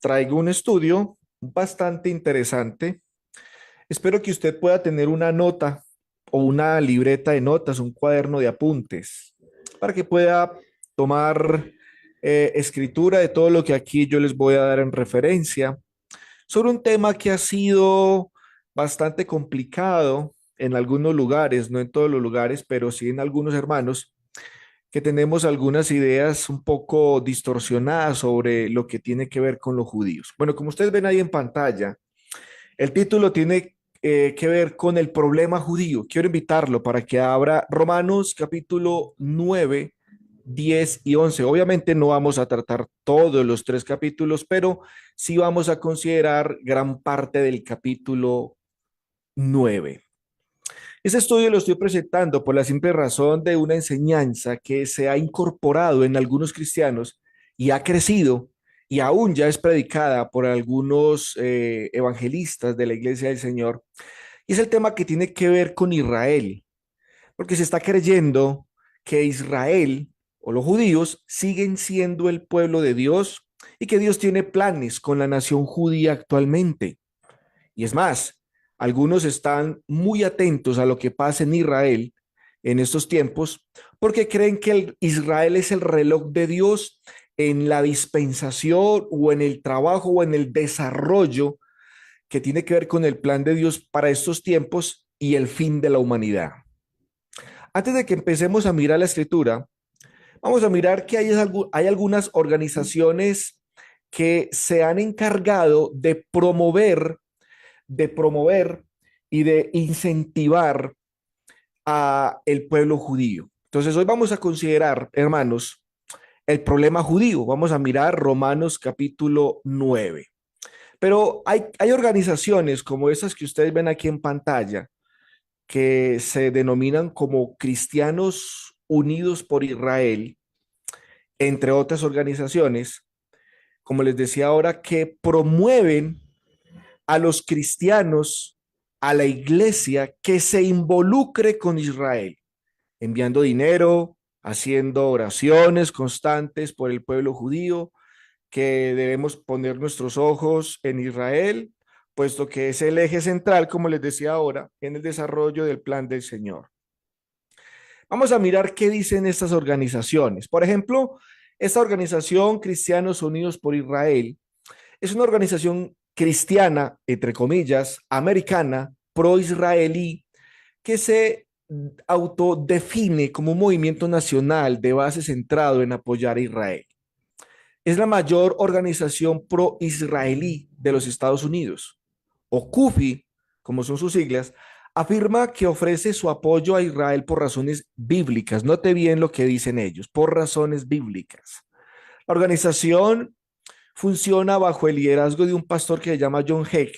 traigo un estudio bastante interesante. Espero que usted pueda tener una nota o una libreta de notas, un cuaderno de apuntes, para que pueda tomar escritura de todo lo que aquí yo les voy a dar en referencia sobre un tema que ha sido bastante complicado en algunos lugares, no en todos los lugares, pero sí en algunos hermanos que tenemos algunas ideas un poco distorsionadas sobre lo que tiene que ver con los judíos. Bueno, como ustedes ven ahí en pantalla, el título tiene que ver con el problema judío. Quiero invitarlo para que abra Romanos capítulo 9, 10 y 11. Obviamente no vamos a tratar todos los tres capítulos, pero sí vamos a considerar gran parte del capítulo 9. Ese estudio lo estoy presentando por la simple razón de una enseñanza que se ha incorporado en algunos cristianos y ha crecido y aún ya es predicada por algunos evangelistas de la Iglesia del Señor. Y es el tema que tiene que ver con Israel, porque se está creyendo que Israel o los judíos siguen siendo el pueblo de Dios y que Dios tiene planes con la nación judía actualmente. Y es más, algunos están muy atentos a lo que pasa en Israel en estos tiempos porque creen que Israel es el reloj de Dios en la dispensación o en el trabajo o en el desarrollo que tiene que ver con el plan de Dios para estos tiempos y el fin de la humanidad. Antes de que empecemos a mirar la escritura, vamos a mirar que hay algunas organizaciones que se han encargado de promover y de incentivar a el pueblo judío. Entonces hoy vamos a considerar, hermanos, el problema judío. Vamos a mirar Romanos capítulo 9. Pero hay organizaciones como esas que ustedes ven aquí en pantalla que se denominan como Cristianos Unidos por Israel, entre otras organizaciones, como les decía ahora, que promueven a los cristianos, a la iglesia que se involucre con Israel, enviando dinero, haciendo oraciones constantes por el pueblo judío, que debemos poner nuestros ojos en Israel, puesto que es el eje central, como les decía ahora, en el desarrollo del plan del Señor. Vamos a mirar qué dicen estas organizaciones. Por ejemplo, esta organización Cristianos Unidos por Israel es una organización cristiana, entre comillas, americana, pro-israelí, que se autodefine como un movimiento nacional de base centrado en apoyar a Israel. Es la mayor organización pro-israelí de los Estados Unidos. O CUFI, como son sus siglas, afirma que ofrece su apoyo a Israel por razones bíblicas. Note bien lo que dicen ellos, por razones bíblicas. La organización funciona bajo el liderazgo de un pastor que se llama John Heck.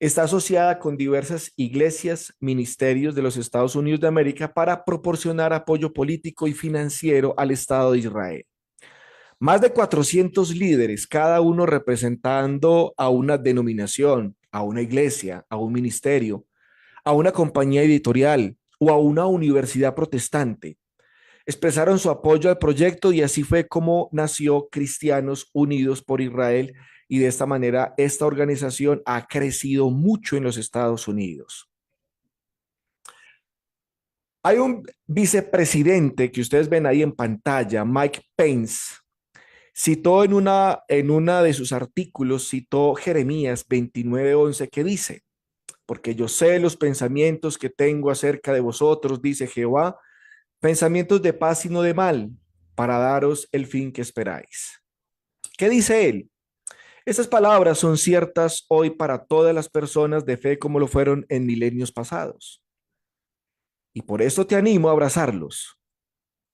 Está asociada con diversas iglesias, ministerios de los Estados Unidos de América para proporcionar apoyo político y financiero al Estado de Israel. Más de 400 líderes, cada uno representando a una denominación, a una iglesia, a un ministerio, a una compañía editorial o a una universidad protestante, expresaron su apoyo al proyecto y así fue como nació Cristianos Unidos por Israel y de esta manera esta organización ha crecido mucho en los Estados Unidos. Hay un vicepresidente que ustedes ven ahí en pantalla, Mike Pence, citó en una de sus artículos, citó Jeremías 29:11 que dice, porque yo sé los pensamientos que tengo acerca de vosotros, dice Jehová, pensamientos de paz y no de mal, para daros el fin que esperáis. ¿Qué dice él? Estas palabras son ciertas hoy para todas las personas de fe como lo fueron en milenios pasados. Y por eso te animo a abrazarlos.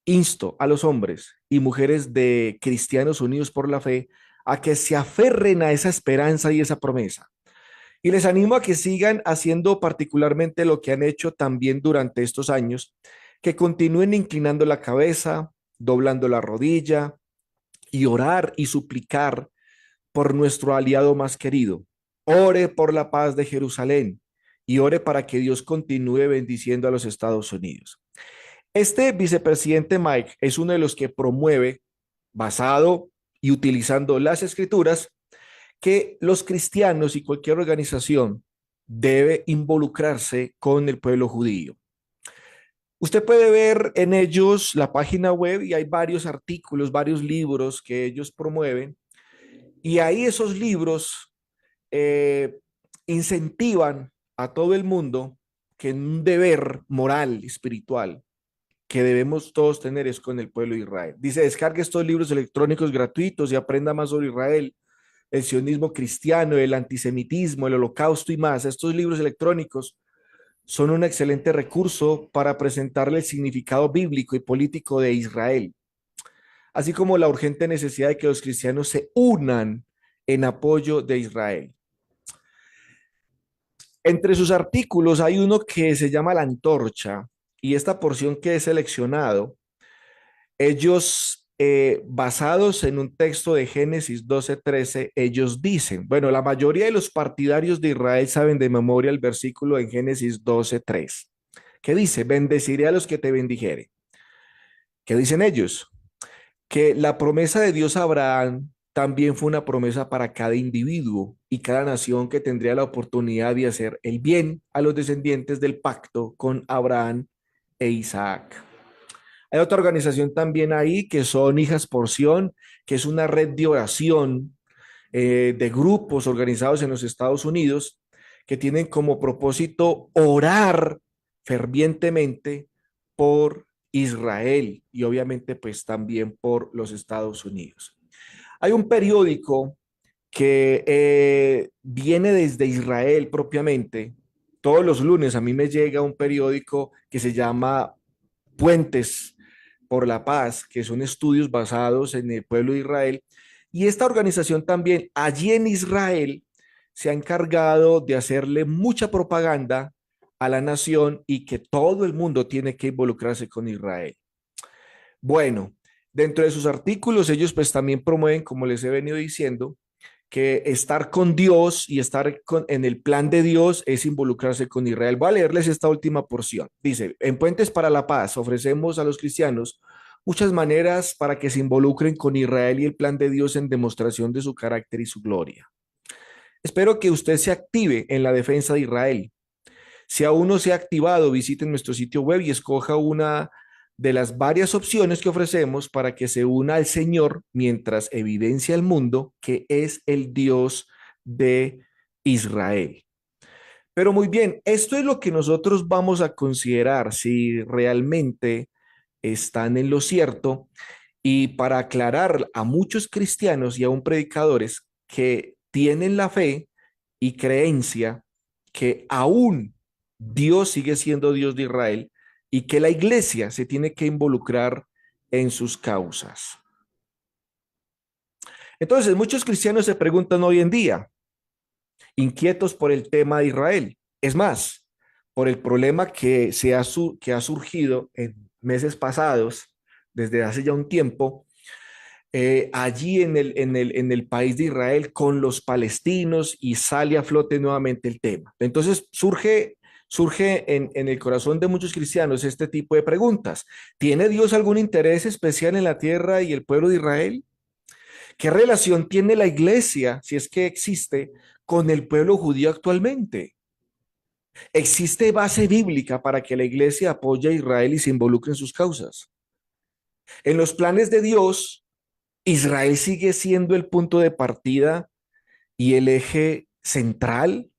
Insto a los hombres y mujeres de cristianos unidos por la fe a que se aferren a esa esperanza y esa promesa. Y les animo a que sigan haciendo particularmente lo que han hecho también durante estos años, que continúen inclinando la cabeza, doblando la rodilla y orar y suplicar por nuestro aliado más querido. Ore por la paz de Jerusalén y ore para que Dios continúe bendiciendo a los Estados Unidos. Este vicepresidente Mike es uno de los que promueve, basado y utilizando las escrituras, que los cristianos y cualquier organización debe involucrarse con el pueblo judío. Usted puede ver en ellos la página web y hay varios artículos, varios libros que ellos promueven. Y ahí esos libros eh, incentivan a todo el mundo que un deber moral, espiritual, que debemos todos tener es con el pueblo de Israel. Dice, descargue estos libros electrónicos gratuitos y aprenda más sobre Israel, el sionismo cristiano, el antisemitismo, el holocausto y más. Estos libros electrónicos son un excelente recurso para presentarle el significado bíblico y político de Israel, así como la urgente necesidad de que los cristianos se unan en apoyo de Israel. Entre sus artículos hay uno que se llama La Antorcha, y esta porción que he seleccionado, ellos, basados en un texto de Génesis 12:13, ellos dicen, bueno, la mayoría de los partidarios de Israel saben de memoria el versículo en Génesis 12:3, que dice, bendeciré a los que te bendijere. ¿Qué dicen ellos? Que la promesa de Dios a Abraham también fue una promesa para cada individuo y cada nación que tendría la oportunidad de hacer el bien a los descendientes del pacto con Abraham e Isaac. Hay otra organización también ahí que son Hijas Porción, que es una red de oración de grupos organizados en los Estados Unidos que tienen como propósito orar fervientemente por Israel y obviamente pues también por los Estados Unidos. Hay un periódico que viene desde Israel propiamente. Todos los lunes a mí me llega un periódico que se llama Puentes por la Paz, que son estudios basados en el pueblo de Israel. Y esta organización también allí en Israel se ha encargado de hacerle mucha propaganda a la nación y que todo el mundo tiene que involucrarse con Israel. Bueno, dentro de sus artículos ellos pues también promueven, como les he venido diciendo, que estar con Dios y estar en el plan de Dios es involucrarse con Israel. Voy a leerles esta última porción. Dice, en Puentes para la Paz ofrecemos a los cristianos muchas maneras para que se involucren con Israel y el plan de Dios en demostración de su carácter y su gloria. Espero que usted se active en la defensa de Israel. Si aún no se ha activado, visite nuestro sitio web y escoja una de las varias opciones que ofrecemos para que se una al Señor mientras evidencia al mundo que es el Dios de Israel. Pero muy bien, esto es lo que nosotros vamos a considerar si realmente están en lo cierto y para aclarar a muchos cristianos y aún predicadores que tienen la fe y creencia que aún Dios sigue siendo Dios de Israel y que la iglesia se tiene que involucrar en sus causas. Entonces, muchos cristianos se preguntan hoy en día, inquietos por el tema de Israel. Es más, por el problema que ha surgido en meses pasados, desde hace ya un tiempo, allí en el país de Israel con los palestinos y sale a flote nuevamente el tema. Entonces surge en el corazón de muchos cristianos este tipo de preguntas. ¿Tiene Dios algún interés especial en la tierra y el pueblo de Israel? ¿Qué relación tiene la iglesia, si es que existe, con el pueblo judío actualmente? ¿Existe base bíblica para que la iglesia apoye a Israel y se involucre en sus causas? En los planes de Dios, Israel sigue siendo el punto de partida y el eje central.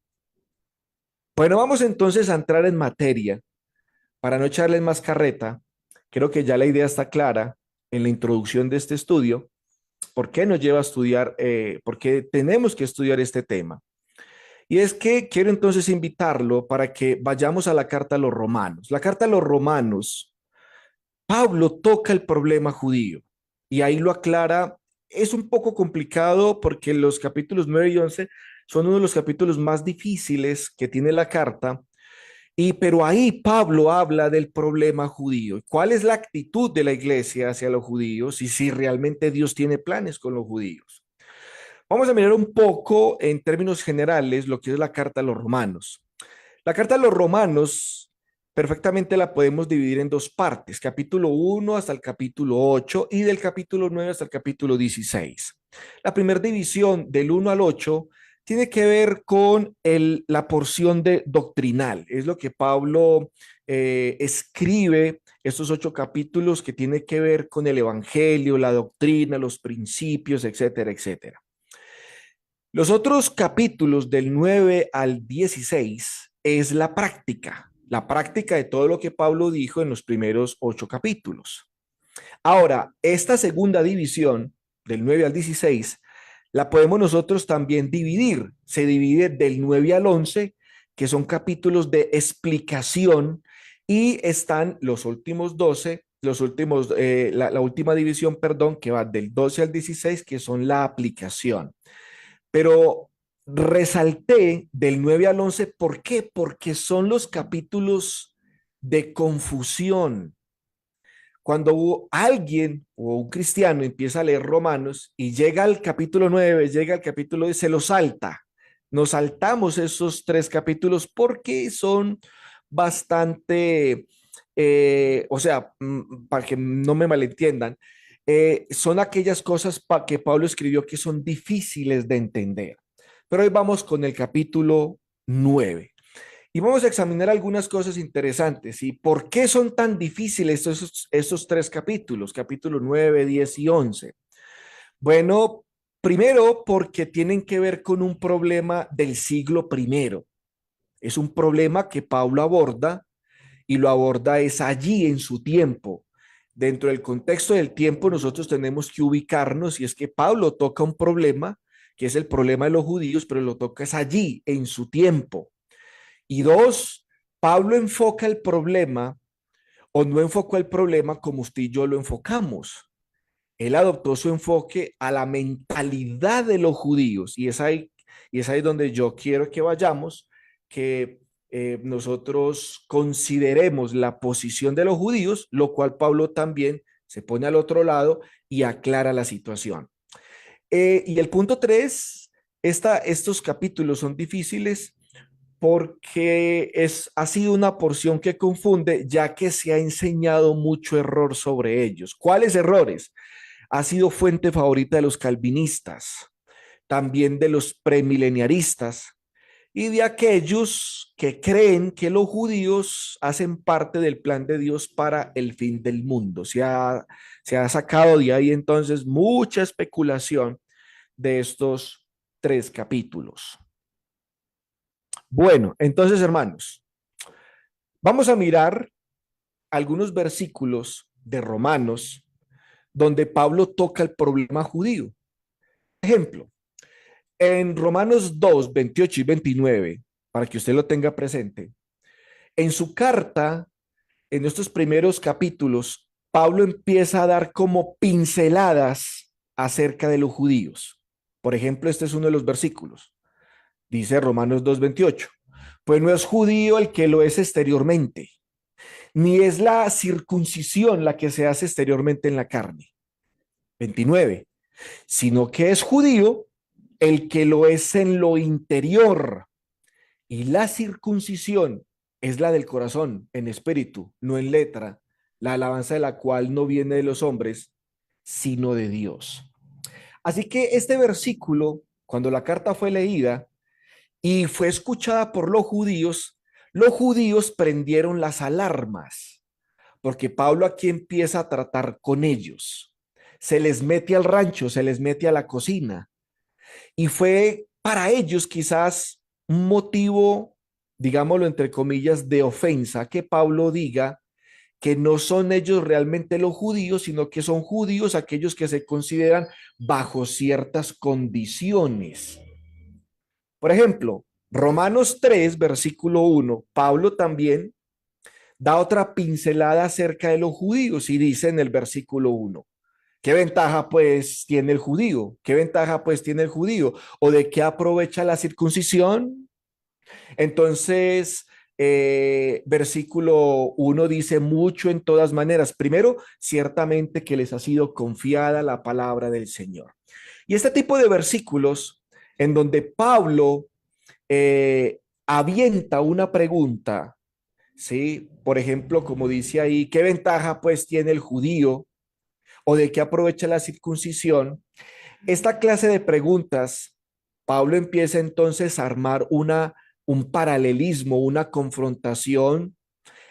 Bueno, vamos entonces a entrar en materia. Para no echarles más carreta, creo que ya la idea está clara en la introducción de este estudio. ¿Por qué nos lleva a estudiar? ¿Por qué tenemos que estudiar este tema? Y es que quiero entonces invitarlo para que vayamos a la carta a los romanos. La carta a los romanos, Pablo toca el problema judío y ahí lo aclara. Es un poco complicado porque los capítulos 9 y 11 son uno de los capítulos más difíciles que tiene la carta. Pero ahí Pablo habla del problema judío. ¿Cuál es la actitud de la iglesia hacia los judíos y si realmente Dios tiene planes con los judíos? Vamos a mirar un poco en términos generales lo que es la carta a los romanos. La carta a los romanos perfectamente la podemos dividir en dos partes, capítulo 1 hasta el capítulo 8 y del capítulo 9 hasta el capítulo 16. La primera división del 1 al 8 tiene que ver con la porción de doctrinal. Es lo que Pablo escribe, estos 8 capítulos que tiene que ver con el evangelio, la doctrina, los principios, etcétera, etcétera. Los otros capítulos del 9 al 16 es la práctica de todo lo que Pablo dijo en los primeros 8 capítulos. Ahora, esta segunda división del 9 al 16 la podemos nosotros también dividir. Se divide del 9 al 11, que son capítulos de explicación, y están los últimos 12, la última división, perdón, que va del 12 al 16, que son la aplicación. Pero resalté del 9 al 11, ¿por qué? Porque son los capítulos de confusión. Cuando alguien o un cristiano empieza a leer Romanos y llega al capítulo 9, llega al capítulo 10, se lo salta. Nos saltamos esos 3 capítulos porque son bastante, o sea, para que no me malentiendan, son aquellas cosas que Pablo escribió que son difíciles de entender. Pero hoy vamos con el capítulo 9. Y vamos a examinar algunas cosas interesantes. ¿Y por qué son tan difíciles estos 3 capítulos, capítulo 9, 10 y 11? Bueno, primero porque tienen que ver con un problema del siglo primero. Es un problema que Pablo aborda y lo aborda es allí en su tiempo. Dentro del contexto del tiempo nosotros tenemos que ubicarnos y es que Pablo toca un problema que es el problema de los judíos, pero lo toca es allí en su tiempo. Y dos, Pablo enfoca el problema o no enfocó el problema como usted y yo lo enfocamos. Él adoptó su enfoque a la mentalidad de los judíos y es ahí donde yo quiero que vayamos, que nosotros consideremos la posición de los judíos, lo cual Pablo también se pone al otro lado y aclara la situación. Y el punto 3, estos capítulos son difíciles porque ha sido una porción que confunde, ya que se ha enseñado mucho error sobre ellos. ¿Cuáles errores? Ha sido fuente favorita de los calvinistas, también de los premileniaristas y de aquellos que creen que los judíos hacen parte del plan de Dios para el fin del mundo. Se ha sacado de ahí entonces mucha especulación de estos 3 capítulos. Bueno, entonces, hermanos, vamos a mirar algunos versículos de Romanos donde Pablo toca el problema judío. Ejemplo, en Romanos 2, 28 y 29, para que usted lo tenga presente, en su carta, en estos primeros capítulos, Pablo empieza a dar como pinceladas acerca de los judíos. Por ejemplo, este es uno de los versículos. Dice Romanos 2, 28. Pues no es judío el que lo es exteriormente, ni es la circuncisión la que se hace exteriormente en la carne. 29. Sino que es judío el que lo es en lo interior. Y la circuncisión es la del corazón, en espíritu, no en letra, la alabanza de la cual no viene de los hombres, sino de Dios. Así que este versículo, cuando la carta fue leída y fue escuchada por los judíos prendieron las alarmas, porque Pablo aquí empieza a tratar con ellos. Se les mete al rancho, se les mete a la cocina. Y fue para ellos quizás un motivo, digámoslo entre comillas, de ofensa que Pablo diga que no son ellos realmente los judíos, sino que son judíos aquellos que se consideran bajo ciertas condiciones. Por ejemplo, Romanos 3, versículo 1, Pablo también da otra pincelada acerca de los judíos y dice en el versículo 1, ¿qué ventaja pues tiene el judío? ¿Qué ventaja pues tiene el judío? ¿O de qué aprovecha la circuncisión? Entonces, versículo 1 dice mucho en todas maneras. Primero, ciertamente que les ha sido confiada la palabra del Señor. Y este tipo de versículos en donde Pablo avienta una pregunta, ¿sí? Por ejemplo, como dice ahí, ¿qué ventaja pues tiene el judío? ¿O de qué aprovecha la circuncisión? Esta clase de preguntas, Pablo empieza entonces a armar un paralelismo, una confrontación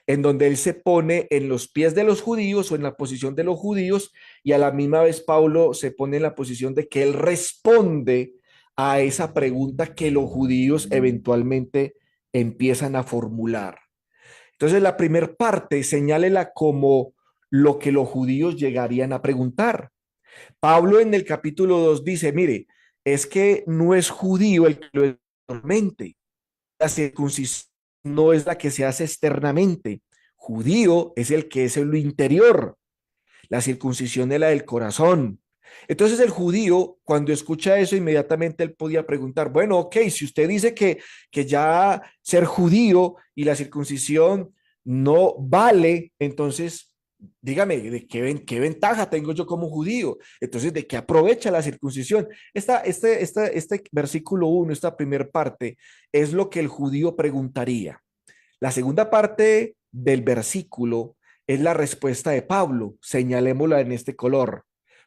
en donde él se pone en los pies de los judíos o en la posición de los judíos y a la misma vez Pablo se pone en la posición de que él responde a esa pregunta que los judíos eventualmente empiezan a formular. Entonces la primera parte señálela como lo que los judíos llegarían a preguntar. Pablo en el capítulo 2 dice, mire, es que no es judío el que lo es externamente, la circuncisión no es la que se hace externamente, judío es el que es en lo interior, la circuncisión es la del corazón. Entonces el judío, cuando escucha eso, inmediatamente él podía preguntar, bueno, ok, si usted dice que ya ser judío y la circuncisión no vale, entonces dígame, ¿de qué ventaja tengo yo como judío? Entonces, ¿de qué aprovecha la circuncisión? Este versículo 1, esta primera parte, es lo que el judío preguntaría. La segunda parte del versículo es la respuesta de Pablo, señalémosla en este color.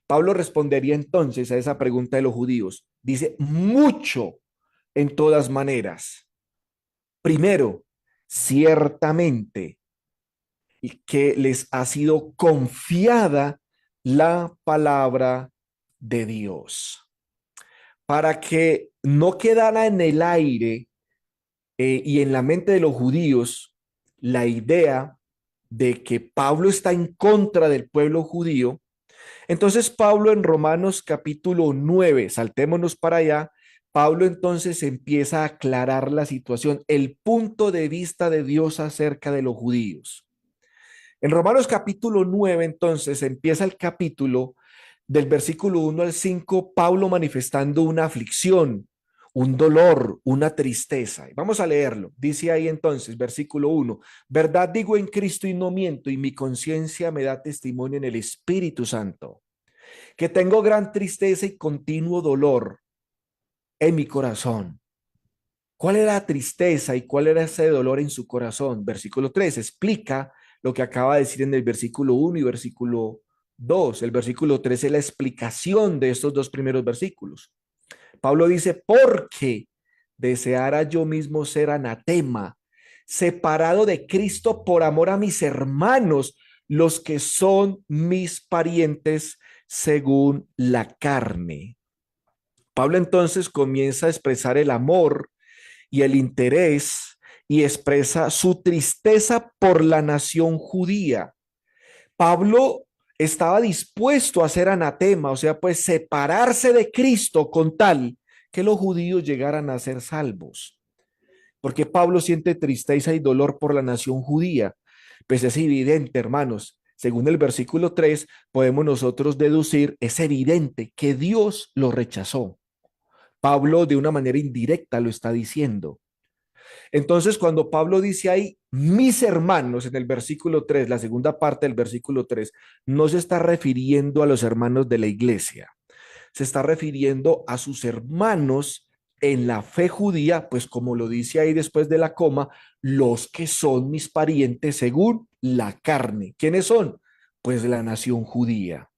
Pablo respondería entonces a esa pregunta de los judíos. Dice, mucho en todas maneras. Primero, ciertamente, y que les ha sido confiada la palabra de Dios, para que no quedara en el aire y en la mente de los judíos la idea de que Pablo está en contra del pueblo judío. Entonces Pablo en Romanos capítulo 9, saltémonos para allá, Pablo entonces empieza a aclarar la situación, el punto de vista de Dios acerca de los judíos. En Romanos capítulo 9 entonces empieza el capítulo del versículo 1 al 5, Pablo manifestando una aflicción, un dolor, una tristeza. Vamos a leerlo. Dice ahí entonces, versículo 1, verdad digo en Cristo y no miento, y mi conciencia me da testimonio en el Espíritu Santo, que tengo gran tristeza y continuo dolor en mi corazón. ¿Cuál era la tristeza y cuál era ese dolor en su corazón? Versículo 3 explica lo que acaba de decir en el versículo 1 y versículo 2. El versículo 3 es la explicación de estos dos primeros versículos. Pablo dice, porque deseara yo mismo ser anatema, separado de Cristo por amor a mis hermanos, los que son mis parientes según la carne. Pablo entonces comienza a expresar el amor y el interés y expresa su tristeza por la nación judía. Pablo estaba dispuesto a ser anatema, o sea, pues separarse de Cristo con tal que los judíos llegaran a ser salvos. Porque Pablo siente tristeza y dolor por la nación judía. Pues es evidente, hermanos, según el versículo 3, podemos nosotros deducir, es evidente que Dios lo rechazó. Pablo de una manera indirecta lo está diciendo. Entonces, cuando Pablo dice ahí, mis hermanos, en el versículo 3, la segunda parte del versículo 3, no se está refiriendo a los hermanos de la iglesia, se está refiriendo a sus hermanos en la fe judía, pues como lo dice ahí después de la coma, los que son mis parientes según la carne. ¿Quiénes son? Pues la nación judía.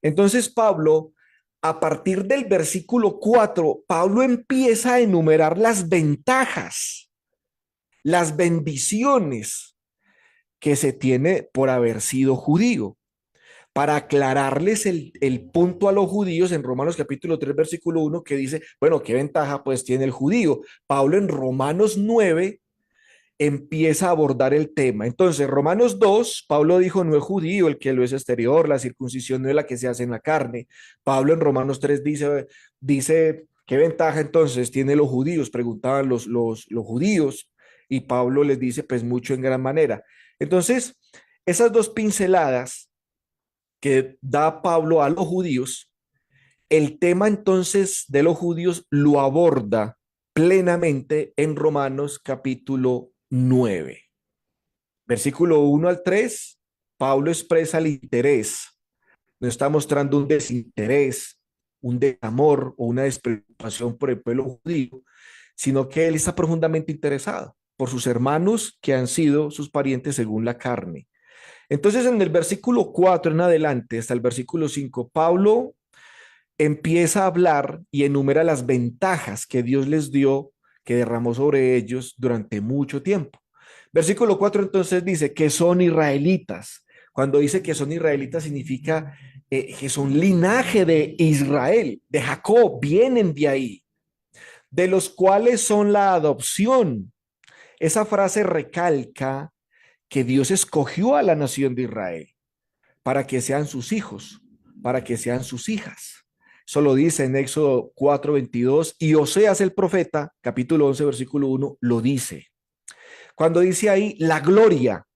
Entonces Pablo, a partir del versículo 4, Pablo empieza a enumerar las ventajas, las bendiciones que se tiene por haber sido judío. Para aclararles el punto a los judíos en Romanos capítulo 3, versículo 1, que dice, bueno, ¿qué ventaja pues tiene el judío? Pablo en Romanos 9 empieza a abordar el tema. Entonces, Romanos 2, Pablo dijo, no es judío el que lo es exterior, la circuncisión no es la que se hace en la carne. Pablo en Romanos 3 dice, ¿qué ventaja entonces tienen los judíos? Preguntaban los judíos y Pablo les dice, pues mucho en gran manera. Entonces, esas dos pinceladas que da Pablo a los judíos, el tema entonces de los judíos lo aborda plenamente en Romanos capítulo 9. Versículo 1 al 3, Pablo expresa el interés, no está mostrando un desinterés, un desamor o una despreocupación por el pueblo judío, sino que él está profundamente interesado por sus hermanos que han sido sus parientes según la carne. Entonces, en el versículo 4 en adelante, hasta el versículo 5, Pablo empieza a hablar y enumera las ventajas que Dios les dio, que derramó sobre ellos durante mucho tiempo. Versículo 4 entonces dice que son israelitas. Cuando dice que son israelitas significa que son linaje de Israel, de Jacob, vienen de ahí, de los cuales son la adopción. Esa frase recalca que Dios escogió a la nación de Israel para que sean sus hijos, para que sean sus hijas. Eso lo dice en Éxodo 4:22 y Oseas el profeta, capítulo 11, versículo 1, lo dice. Cuando dice ahí la gloria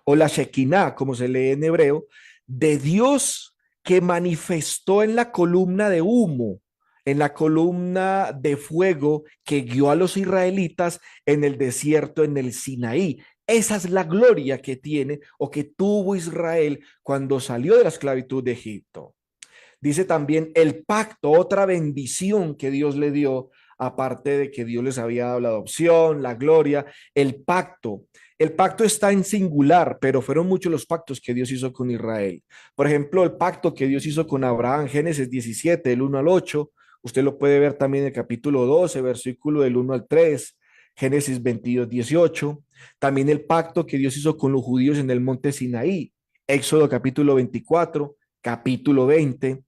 o la Shekinah, como se lee en hebreo, de Dios que manifestó en la columna de humo, en la columna de fuego que guió a los israelitas en el desierto, en el Sinaí. Esa es la gloria que tiene o que tuvo Israel cuando salió de la esclavitud de Egipto. Dice también el pacto, otra bendición que Dios le dio, aparte de que Dios les había dado la adopción, la gloria, el pacto. El pacto está en singular, pero fueron muchos los pactos que Dios hizo con Israel. Por ejemplo, el pacto que Dios hizo con Abraham, Génesis 17, del 1 al 8. Usted lo puede ver también en el capítulo 12, versículo del 1 al 3, Génesis 22, 18. También el pacto que Dios hizo con los judíos en el monte Sinaí, Éxodo capítulo 24, capítulo 20.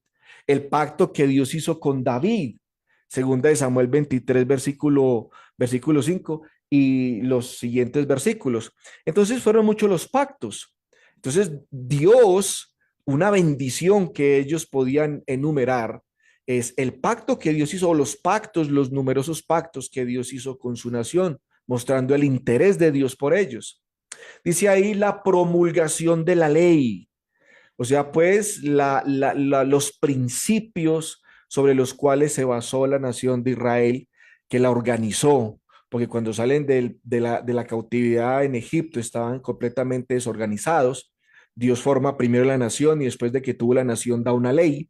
El pacto que Dios hizo con David, segunda de Samuel 23, versículo 5 y los siguientes versículos. Entonces fueron muchos los pactos. Entonces Dios, una bendición que ellos podían enumerar es el pacto que Dios hizo, o los pactos, los numerosos pactos que Dios hizo con su nación, mostrando el interés de Dios por ellos. Dice ahí la promulgación de la ley. O sea, pues los principios sobre los cuales se basó la nación de Israel, que la organizó, porque cuando salen de la cautividad en Egipto estaban completamente desorganizados. Dios forma primero la nación y después de que tuvo la nación da una ley.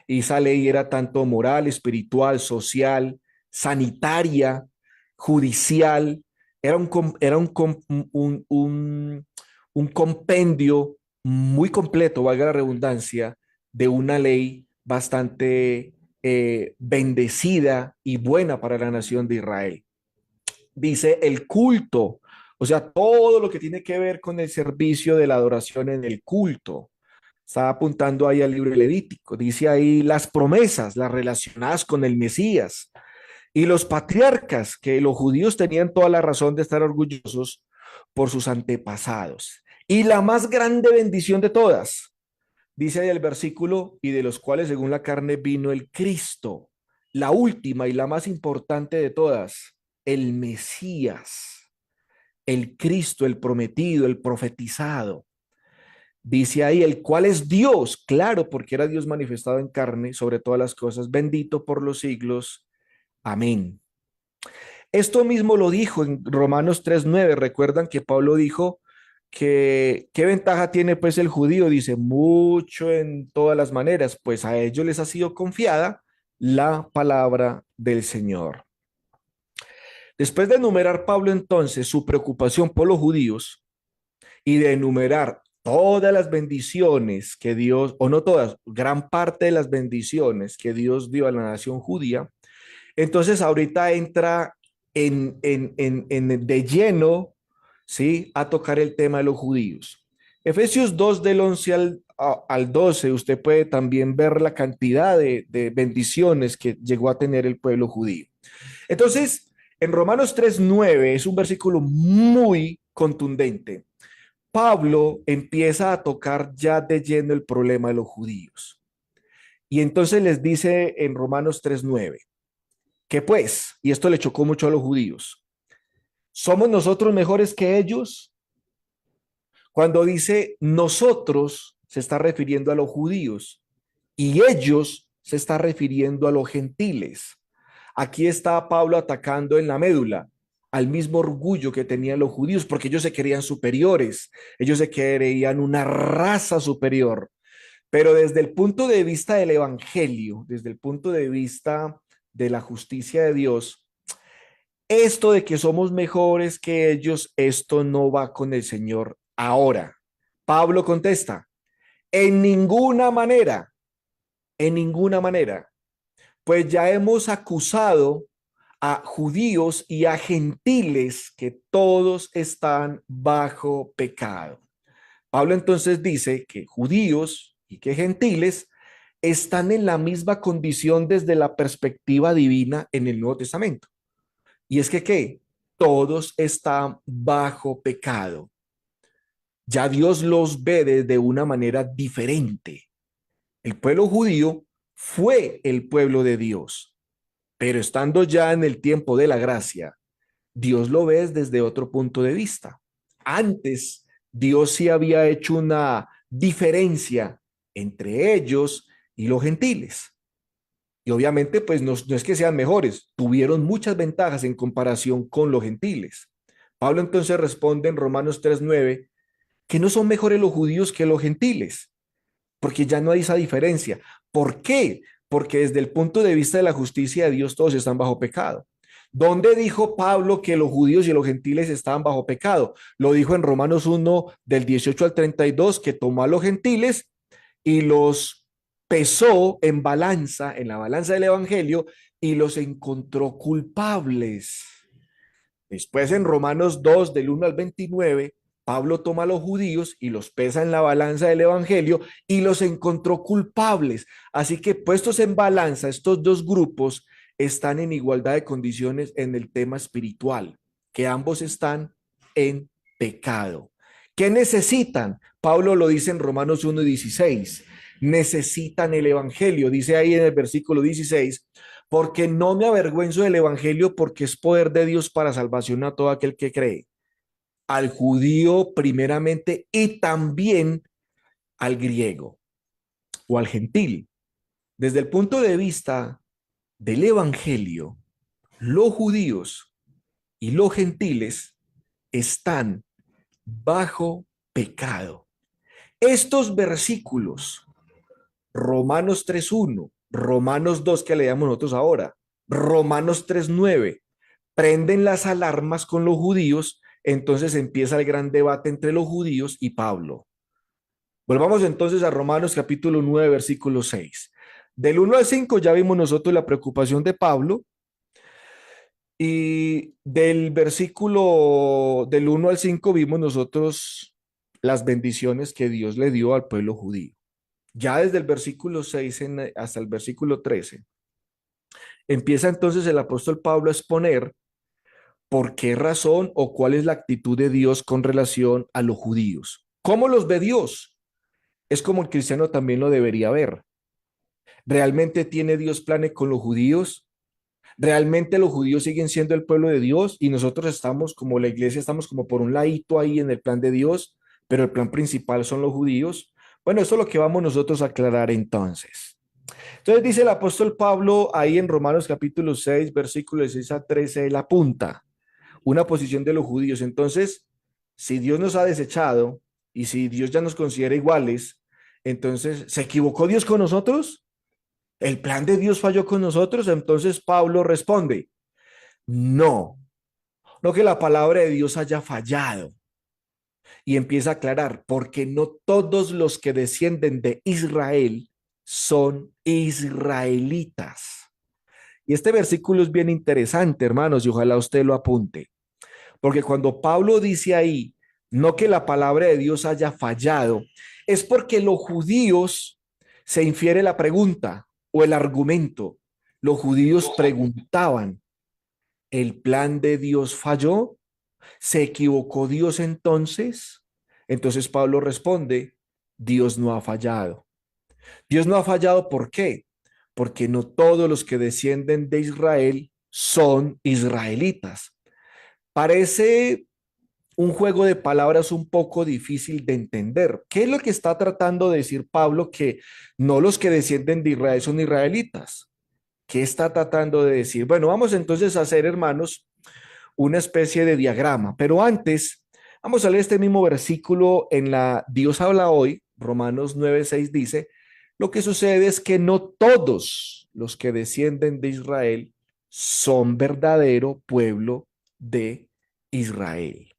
Y esa ley era tanto moral, espiritual, social, sanitaria, judicial. Era un compendio muy completo, valga la redundancia, de una ley bastante bendecida y buena para la nación de Israel. Dice el culto, o sea, todo lo que tiene que ver con el servicio de la adoración en el culto. Está apuntando ahí al libro Levítico. Dice ahí las promesas, las relacionadas con el Mesías. Y los patriarcas, que los judíos tenían toda la razón de estar orgullosos por sus antepasados. Y la más grande bendición de todas, dice ahí el versículo, y de los cuales según la carne vino el Cristo, la última y la más importante de todas, el Mesías, el Cristo, el prometido, el profetizado. Dice ahí, el cual es Dios, claro, porque era Dios manifestado en carne sobre todas las cosas, bendito por los siglos. Amén. Esto mismo lo dijo en Romanos 3:9. Recuerdan que Pablo dijo que qué ventaja tiene pues el judío, dice, mucho en todas las maneras, pues a ellos les ha sido confiada la palabra del Señor. Después de enumerar Pablo entonces su preocupación por los judíos y de enumerar todas las bendiciones que Dios, o no todas, gran parte de las bendiciones que Dios dio a la nación judía, entonces ahorita entra de lleno, ¿sí? A tocar el tema de los judíos. Efesios 2 del 11 al 12, usted puede también ver la cantidad de bendiciones que llegó a tener el pueblo judío. Entonces, en Romanos 3:9 es un versículo muy contundente. Pablo empieza a tocar ya de lleno el problema de los judíos. Y entonces les dice en Romanos 3:9, que pues, y esto le chocó mucho a los judíos, ¿somos nosotros mejores que ellos? Cuando dice nosotros, se está refiriendo a los judíos y ellos se está refiriendo a los gentiles. Aquí está Pablo atacando en la médula al mismo orgullo que tenían los judíos, porque ellos se creían superiores, ellos se creían una raza superior. Pero desde el punto de vista del evangelio, desde el punto de vista de la justicia de Dios, esto de que somos mejores que ellos, esto no va con el Señor ahora. Pablo contesta, en ninguna manera. En ninguna manera, pues ya hemos acusado a judíos y a gentiles que todos están bajo pecado. Pablo entonces dice que judíos y que gentiles están en la misma condición desde la perspectiva divina en el Nuevo Testamento. Y es que, ¿qué? Todos están bajo pecado. Ya Dios los ve de una manera diferente. El pueblo judío fue el pueblo de Dios, pero estando ya en el tiempo de la gracia, Dios lo ve desde otro punto de vista. Antes, Dios sí había hecho una diferencia entre ellos y los gentiles. Y obviamente, pues no es que sean mejores, tuvieron muchas ventajas en comparación con los gentiles. Pablo entonces responde en Romanos 3:9 que no son mejores los judíos que los gentiles, porque ya no hay esa diferencia. ¿Por qué? Porque desde el punto de vista de la justicia de Dios todos están bajo pecado. ¿Dónde dijo Pablo que los judíos y los gentiles estaban bajo pecado? Lo dijo en Romanos 1 del 18 al 32, que tomó a los gentiles y los pesó en la balanza del evangelio, y los encontró culpables. Después en Romanos 2 del 1 al 29, Pablo toma a los judíos y los pesa en la balanza del evangelio y los encontró culpables. Así que puestos en balanza, estos dos grupos están en igualdad de condiciones en el tema espiritual, que ambos están en pecado. ¿Qué necesitan? Pablo lo dice en Romanos 1:16. Necesitan el evangelio, dice ahí en el versículo 16, porque no me avergüenzo del evangelio, porque es poder de Dios para salvación a todo aquel que cree, al judío primeramente y también al griego o al gentil. Desde el punto de vista del evangelio, los judíos y los gentiles están bajo pecado. Estos versículos, Romanos 3:1, Romanos 2 que leamos nosotros ahora, Romanos 3:9, prenden las alarmas con los judíos. Entonces empieza el gran debate entre los judíos y Pablo. Volvamos entonces a Romanos capítulo 9, versículo 6. Del 1 al 5 ya vimos nosotros la preocupación de Pablo, y del versículo del 1 al 5 vimos nosotros las bendiciones que Dios le dio al pueblo judío. Ya desde el versículo 6 hasta el versículo 13 empieza entonces el apóstol Pablo a exponer por qué razón o cuál es la actitud de Dios con relación a los judíos. ¿Cómo los ve Dios? Es como el cristiano también lo debería ver. ¿Realmente tiene Dios planes con los judíos? ¿Realmente los judíos siguen siendo el pueblo de Dios y nosotros estamos como la iglesia, estamos como por un ladito ahí en el plan de Dios, pero el plan principal son los judíos? Bueno, eso es lo que vamos nosotros a aclarar entonces. Entonces dice el apóstol Pablo ahí en Romanos capítulo 6, versículos 6 a 13, la punta, una posición de los judíos. Entonces, si Dios nos ha desechado y si Dios ya nos considera iguales, entonces, ¿se equivocó Dios con nosotros? ¿El plan de Dios falló con nosotros? Entonces Pablo responde, no, no que la palabra de Dios haya fallado. Y empieza a aclarar, porque no todos los que descienden de Israel son israelitas. Y este versículo es bien interesante, hermanos, y ojalá usted lo apunte. Porque cuando Pablo dice ahí, no que la palabra de Dios haya fallado, es porque los judíos, se infiere la pregunta o el argumento. Los judíos preguntaban, ¿el plan de Dios falló? ¿Se equivocó Dios entonces? Entonces Pablo responde, Dios no ha fallado. Dios no ha fallado, ¿por qué? Porque no todos los que descienden de Israel son israelitas. Parece un juego de palabras un poco difícil de entender. ¿Qué es lo que está tratando de decir Pablo? Que no los que descienden de Israel son israelitas. ¿Qué está tratando de decir? Bueno, vamos entonces a hacer, hermanos, una especie de diagrama, pero antes vamos a leer este mismo versículo en la Dios habla hoy, Romanos 9:6 dice, lo que sucede es que no todos los que descienden de Israel son verdadero pueblo de Israel.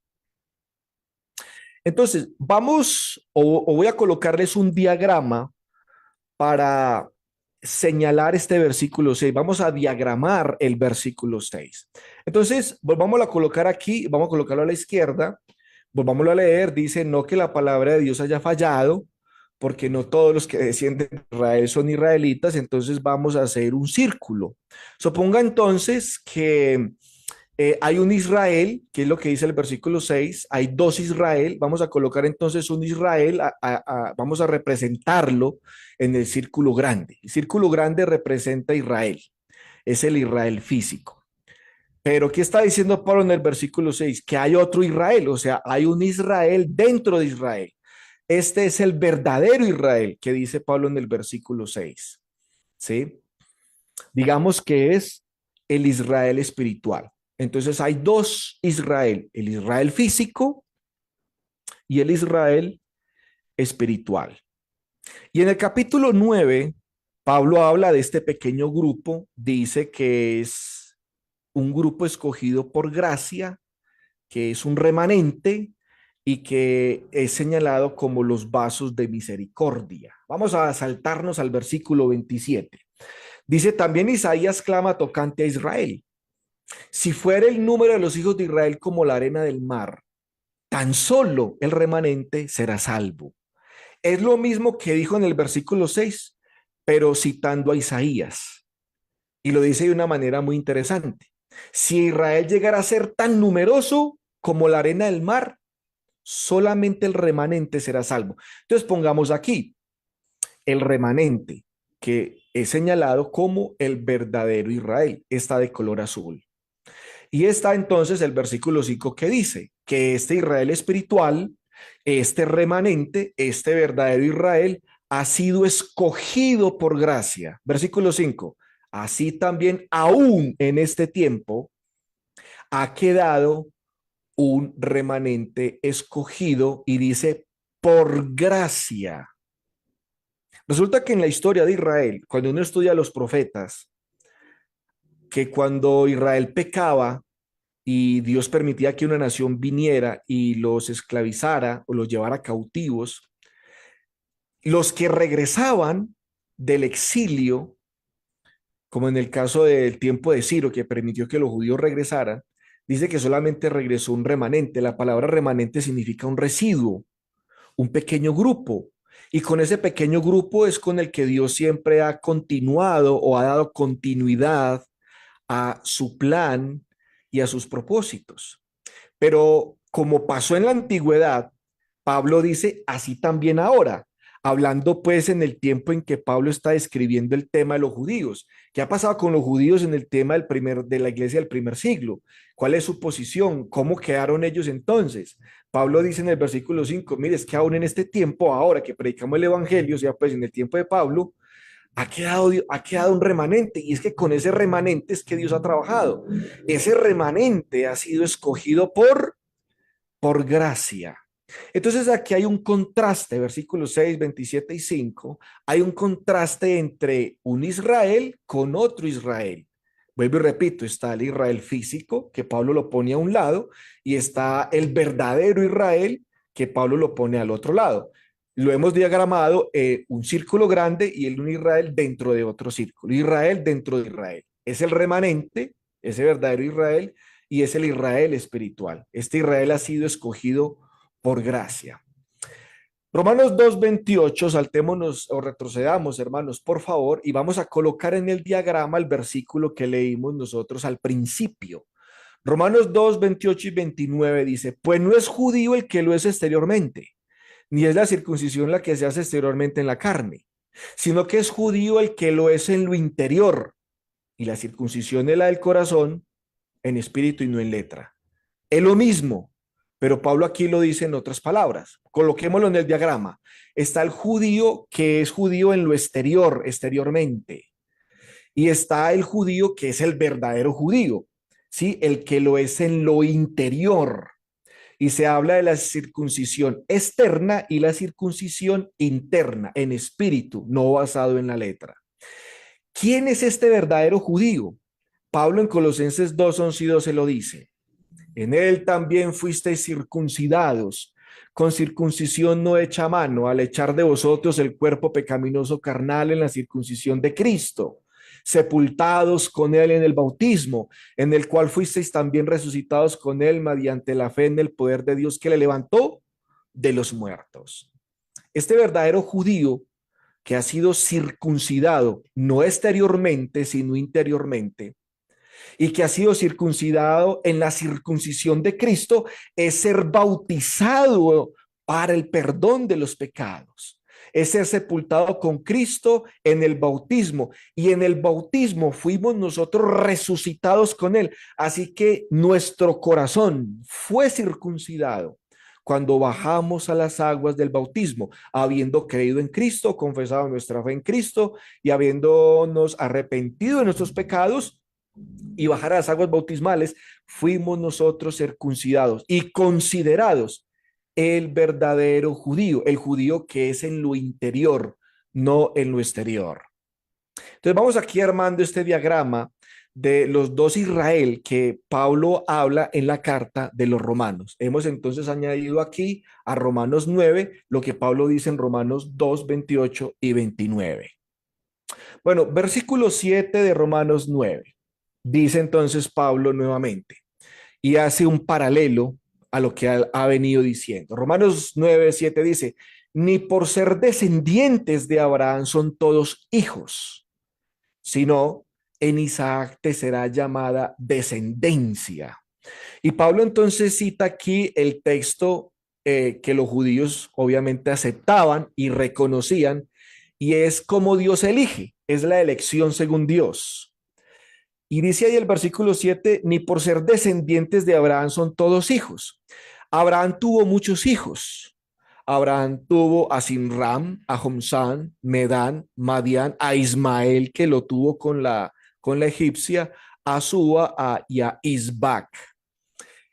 Entonces, vamos o voy a colocarles un diagrama para señalar este versículo 6. Vamos a diagramar el versículo 6. Entonces, volvamos a colocar aquí, vamos a colocarlo a la izquierda, volvámoslo a leer, dice, no que la palabra de Dios haya fallado, porque no todos los que descienden de Israel son israelitas, entonces vamos a hacer un círculo. Suponga entonces que hay un Israel, que es lo que dice el versículo 6, hay dos Israel, vamos a colocar entonces un Israel, vamos a representarlo en el círculo grande. El círculo grande representa a Israel, es el Israel físico. Pero ¿qué está diciendo Pablo en el versículo 6? Que hay otro Israel, o sea, hay un Israel dentro de Israel. Este es el verdadero Israel que dice Pablo en el versículo 6. ¿Sí? Digamos que es el Israel espiritual. Entonces hay dos Israel, el Israel físico y el Israel espiritual. Y en el capítulo 9, Pablo habla de este pequeño grupo, dice que es un grupo escogido por gracia, que es un remanente y que es señalado como los vasos de misericordia. Vamos a saltarnos al versículo 27. Dice también Isaías clama tocante a Israel. Si fuera el número de los hijos de Israel como la arena del mar, tan solo el remanente será salvo. Es lo mismo que dijo en el versículo 6, pero citando a Isaías. Y lo dice de una manera muy interesante. Si Israel llegara a ser tan numeroso como la arena del mar, solamente el remanente será salvo. Entonces pongamos aquí el remanente, que es señalado como el verdadero Israel, está de color azul. Y está entonces el versículo 5 que dice que este Israel espiritual, este remanente, este verdadero Israel, ha sido escogido por gracia. Versículo 5. Así también, aún en este tiempo, ha quedado un remanente escogido y dice por gracia. Resulta que en la historia de Israel, cuando uno estudia a los profetas, que cuando Israel pecaba, y Dios permitía que una nación viniera y los esclavizara o los llevara cautivos, los que regresaban del exilio, como en el caso del tiempo de Ciro, que permitió que los judíos regresaran, dice que solamente regresó un remanente. La palabra remanente significa un residuo, un pequeño grupo. Y con ese pequeño grupo es con el que Dios siempre ha continuado o ha dado continuidad a su plan y a sus propósitos. Pero como pasó en la antigüedad, Pablo dice así también ahora, hablando pues en el tiempo en que Pablo está describiendo el tema de los judíos. ¿Qué ha pasado con los judíos en el tema de la iglesia del primer siglo? ¿Cuál es su posición? ¿Cómo quedaron ellos entonces? Pablo dice en el versículo 5, mire, es que aún en este tiempo, ahora que predicamos el evangelio, o sea, pues en el tiempo de Pablo, ha quedado un remanente y es que con ese remanente es que Dios ha trabajado. Ese remanente ha sido escogido por gracia. Entonces aquí hay un contraste, versículos 6, 27 y 5, hay un contraste entre un Israel con otro Israel. Vuelvo y repito, está el Israel físico, que Pablo lo pone a un lado, y está el verdadero Israel, que Pablo lo pone al otro lado. Lo hemos diagramado un círculo grande y el un Israel dentro de otro círculo. Israel dentro de Israel. Es el remanente, ese verdadero Israel, y es el Israel espiritual. Este Israel ha sido escogido por gracia. Romanos 2:28, saltémonos o retrocedamos, hermanos, por favor, y vamos a colocar en el diagrama el versículo que leímos nosotros al principio. Romanos 2:28 y 29 dice, pues no es judío el que lo es exteriormente, ni es la circuncisión la que se hace exteriormente en la carne, sino que es judío el que lo es en lo interior, y la circuncisión es la del corazón, en espíritu y no en letra. Es lo mismo, pero Pablo aquí lo dice en otras palabras. Coloquémoslo en el diagrama. Está el judío que es judío en lo exterior, exteriormente. Y está el judío que es el verdadero judío, ¿sí? El que lo es en lo interior. Y se habla de la circuncisión externa y la circuncisión interna, en espíritu, no basado en la letra. ¿Quién es este verdadero judío? Pablo en Colosenses 2:11 y 12 lo dice. En él también fuisteis circuncidados, con circuncisión no hecha a mano, al echar de vosotros el cuerpo pecaminoso carnal en la circuncisión de Cristo, sepultados con él en el bautismo, en el cual fuisteis también resucitados con él mediante la fe en el poder de Dios que le levantó de los muertos. Este verdadero judío que ha sido circuncidado, no exteriormente, sino interiormente, y que ha sido circuncidado en la circuncisión de Cristo, es ser bautizado para el perdón de los pecados. Es ser sepultado con Cristo en el bautismo, y en el bautismo fuimos nosotros resucitados con él. Así que nuestro corazón fue circuncidado cuando bajamos a las aguas del bautismo, habiendo creído en Cristo, confesado nuestra fe en Cristo y habiéndonos arrepentido de nuestros pecados y bajar a las aguas bautismales, fuimos nosotros circuncidados y considerados el verdadero judío, el judío que es en lo interior, no en lo exterior. Entonces vamos aquí armando este diagrama de los dos Israel que Pablo habla en la carta de los romanos. Hemos entonces añadido aquí a Romanos 9 lo que Pablo dice en Romanos 2, 28 y 29. Bueno, versículo 7 de Romanos 9. Dice entonces Pablo nuevamente y hace un paralelo a lo que ha venido diciendo. Romanos 9:7 dice, ni por ser descendientes de Abraham son todos hijos, sino en Isaac te será llamada descendencia. Y Pablo entonces cita aquí el texto que los judíos obviamente aceptaban y reconocían, y es como Dios elige, es la elección según Dios. Y dice ahí el versículo 7, ni por ser descendientes de Abraham son todos hijos. Abraham tuvo muchos hijos. Abraham tuvo a Simram, a Jomsán, Medán, Madián, a Ismael, que lo tuvo con la egipcia, a Súa y a Isbac.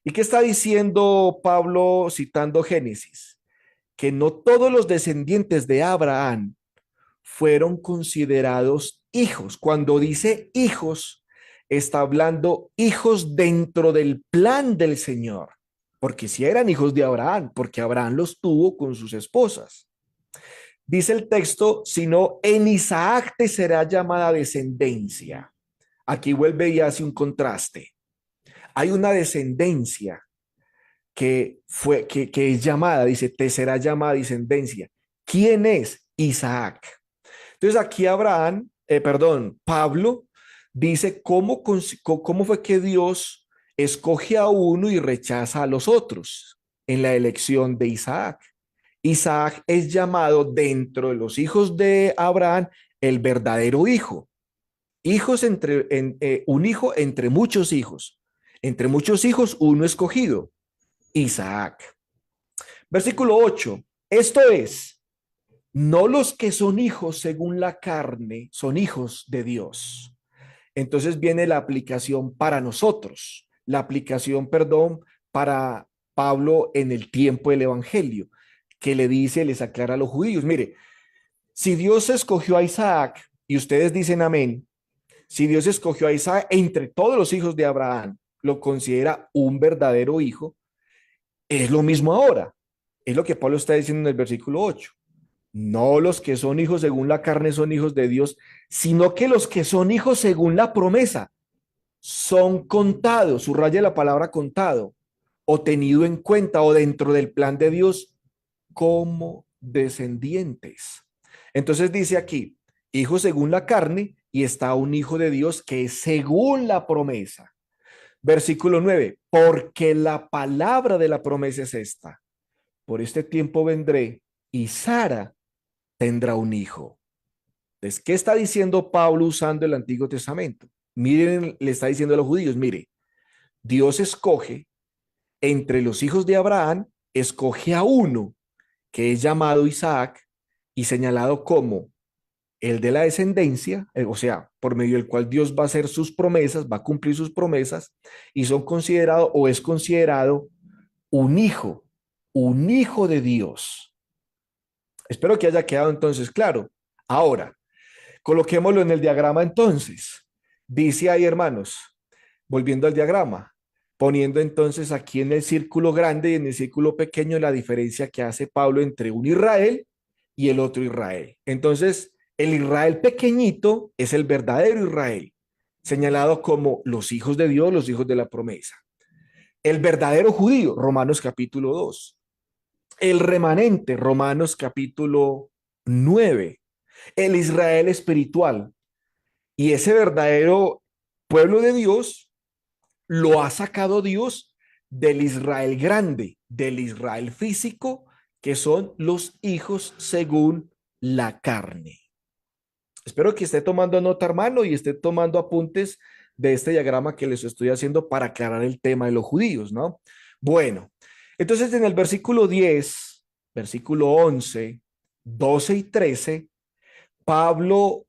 ¿Y qué está diciendo Pablo citando Génesis? Que no todos los descendientes de Abraham fueron considerados hijos. Cuando dice hijos, está hablando hijos dentro del plan del Señor, porque si eran hijos de Abraham, porque Abraham los tuvo con sus esposas. Dice el texto, sino en Isaac te será llamada descendencia. Aquí vuelve y hace un contraste. Hay una descendencia que es llamada, dice, te será llamada descendencia. ¿Quién es Isaac? Entonces aquí Pablo dice cómo fue que Dios escoge a uno y rechaza a los otros en la elección de Isaac. Isaac es llamado dentro de los hijos de Abraham el verdadero hijo. Un hijo entre muchos hijos. Entre muchos hijos, uno escogido, Isaac. Versículo 8. Esto es, no los que son hijos según la carne son hijos de Dios. Entonces viene la aplicación para nosotros, la aplicación, para Pablo en el tiempo del Evangelio, que le dice, les aclara a los judíos, mire, si Dios escogió a Isaac, y ustedes dicen amén, si Dios escogió a Isaac entre todos los hijos de Abraham, lo considera un verdadero hijo, es lo mismo ahora. Es lo que Pablo está diciendo en el versículo 8. No los que son hijos según la carne son hijos de Dios, sino que los que son hijos según la promesa son contados, subraya la palabra contado, o tenido en cuenta o dentro del plan de Dios como descendientes. Entonces dice aquí, hijo según la carne, y está un hijo de Dios que es según la promesa. Versículo 9, porque la palabra de la promesa es esta, por este tiempo vendré y Sara tendrá un hijo. Entonces, ¿qué está diciendo Pablo usando el Antiguo Testamento? Miren, le está diciendo a los judíos, mire, Dios escoge entre los hijos de Abraham, escoge a uno que es llamado Isaac y señalado como el de la descendencia, o sea, por medio del cual Dios va a hacer sus promesas, va a cumplir sus promesas, y son considerado o es considerado un hijo de Dios. Espero que haya quedado entonces claro. Ahora, coloquémoslo en el diagrama entonces. Dice ahí, hermanos, volviendo al diagrama, poniendo entonces aquí en el círculo grande y en el círculo pequeño la diferencia que hace Pablo entre un Israel y el otro Israel. Entonces, el Israel pequeñito es el verdadero Israel, señalado como los hijos de Dios, los hijos de la promesa. El verdadero judío, Romanos capítulo 2. El remanente, Romanos capítulo 9. El Israel espiritual. Y ese verdadero pueblo de Dios lo ha sacado Dios del Israel grande, del Israel físico, que son los hijos según la carne. Espero que esté tomando nota, hermano, y esté tomando apuntes de este diagrama que les estoy haciendo para aclarar el tema de los judíos, ¿no? Bueno, entonces en el versículo 10, versículo 11, 12 y 13, Pablo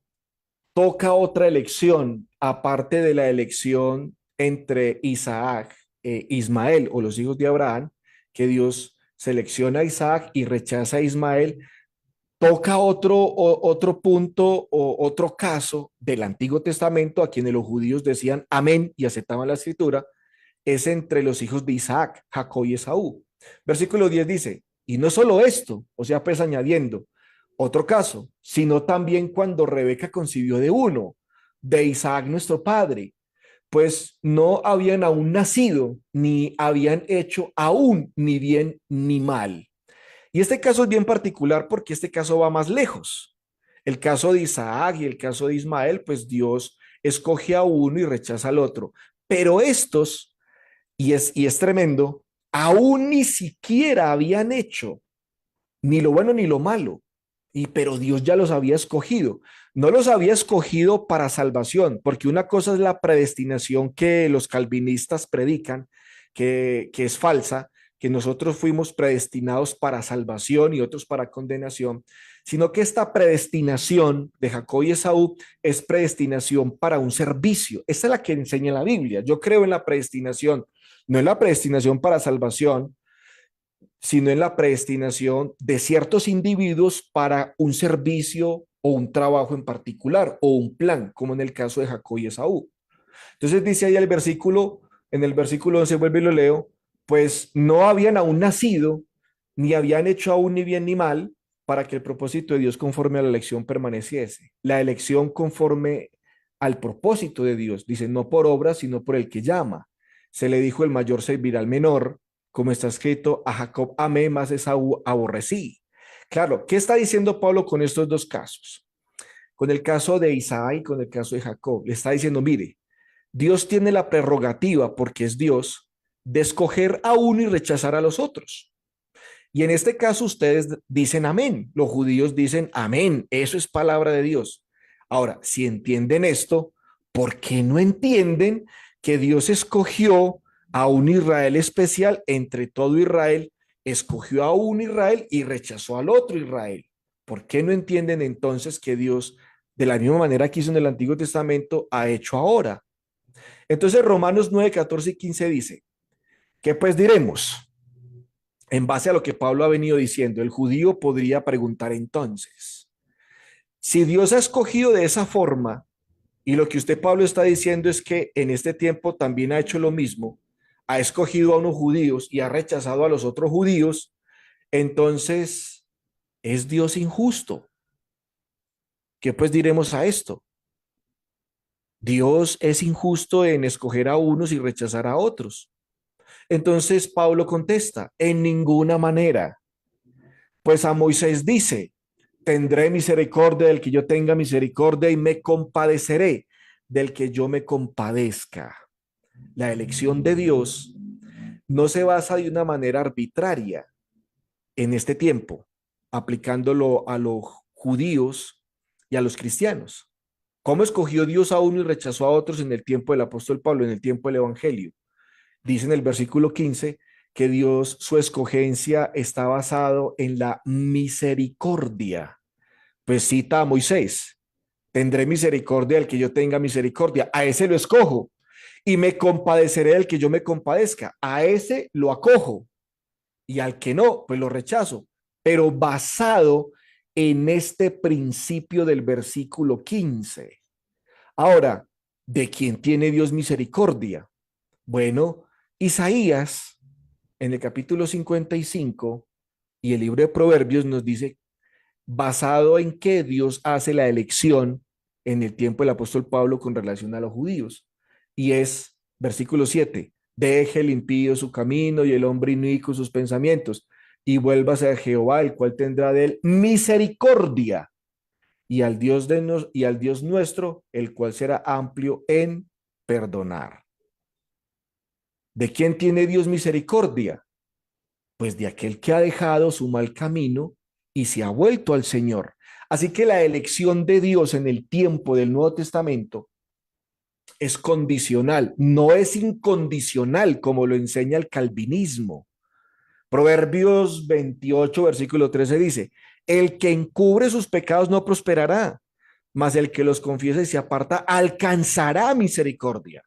toca otra elección, aparte de la elección entre Isaac e Ismael o los hijos de Abraham, que Dios selecciona a Isaac y rechaza a Ismael, toca otro punto o otro caso del Antiguo Testamento a quienes los judíos decían amén y aceptaban la escritura, es entre los hijos de Isaac, Jacob y Esaú. Versículo 10 dice, y no solo esto, o sea, pues añadiendo, otro caso, sino también cuando Rebeca concibió de uno, de Isaac nuestro padre, pues no habían aún nacido, ni habían hecho aún ni bien ni mal. Y este caso es bien particular porque este caso va más lejos. El caso de Isaac y el caso de Ismael, pues Dios escoge a uno y rechaza al otro. Pero estos, y es tremendo, aún ni siquiera habían hecho ni lo bueno ni lo malo. Pero Dios ya los había escogido. No los había escogido para salvación, porque una cosa es la predestinación que los calvinistas predican, que es falsa, que nosotros fuimos predestinados para salvación y otros para condenación, sino que esta predestinación de Jacob y Esaú es predestinación para un servicio. Esa es la que enseña la Biblia. Yo creo en la predestinación, no en la predestinación para salvación, sino en la predestinación de ciertos individuos para un servicio o un trabajo en particular o un plan, como en el caso de Jacob y Esaú. Entonces dice ahí el versículo, en el versículo 11, vuelvo y lo leo, pues no habían aún nacido, ni habían hecho aún ni bien ni mal, para que el propósito de Dios conforme a la elección permaneciese. La elección conforme al propósito de Dios, dice, no por obra, sino por el que llama. Se le dijo el mayor servirá al menor, como está escrito, a Jacob amé, más Esaú aborrecí. Claro, ¿qué está diciendo Pablo con estos dos casos? Con el caso de Isaac y con el caso de Jacob. Le está diciendo, mire, Dios tiene la prerrogativa, porque es Dios, de escoger a uno y rechazar a los otros. Y en este caso ustedes dicen amén, los judíos dicen amén, eso es palabra de Dios. Ahora, si entienden esto, ¿por qué no entienden que Dios escogió a un Israel especial entre todo Israel, escogió a un Israel y rechazó al otro Israel? ¿Por qué no entienden entonces que Dios, de la misma manera que hizo en el Antiguo Testamento, ha hecho ahora? Entonces Romanos 9, 14 y 15 dice, ¿qué pues diremos? En base a lo que Pablo ha venido diciendo, el judío podría preguntar entonces, si Dios ha escogido de esa forma, y lo que usted, Pablo, está diciendo es que en este tiempo también ha hecho lo mismo, ha escogido a unos judíos y ha rechazado a los otros judíos, entonces, ¿es Dios injusto? ¿Qué pues diremos a esto? Dios es injusto en escoger a unos y rechazar a otros. Entonces Pablo contesta, en ninguna manera. Pues a Moisés dice, tendré misericordia del que yo tenga misericordia y me compadeceré del que yo me compadezca. La elección de Dios no se basa de una manera arbitraria en este tiempo, aplicándolo a los judíos y a los cristianos. ¿Cómo escogió Dios a uno y rechazó a otros en el tiempo del apóstol Pablo, en el tiempo del Evangelio? Dice en el versículo 15 que Dios, su escogencia está basado en la misericordia. Pues cita a Moisés, tendré misericordia del que yo tenga misericordia, a ese lo escojo, y me compadeceré del que yo me compadezca, a ese lo acojo, y al que no, pues lo rechazo, pero basado en este principio del versículo 15. Ahora, ¿de quién tiene Dios misericordia? Bueno, Isaías, en el capítulo 55 y el libro de Proverbios nos dice, basado en que Dios hace la elección en el tiempo del apóstol Pablo con relación a los judíos. Y es versículo 7, deje el impío su camino y el hombre inicuo sus pensamientos, y vuélvase a Jehová, el cual tendrá de él misericordia, y al Dios y al Dios nuestro, el cual será amplio en perdonar. ¿De quién tiene Dios misericordia? Pues de aquel que ha dejado su mal camino y se ha vuelto al Señor. Así que la elección de Dios en el tiempo del Nuevo Testamento es condicional, no es incondicional como lo enseña el calvinismo. Proverbios 28, versículo 13 dice, el que encubre sus pecados no prosperará, mas el que los confiesa y se aparta alcanzará misericordia.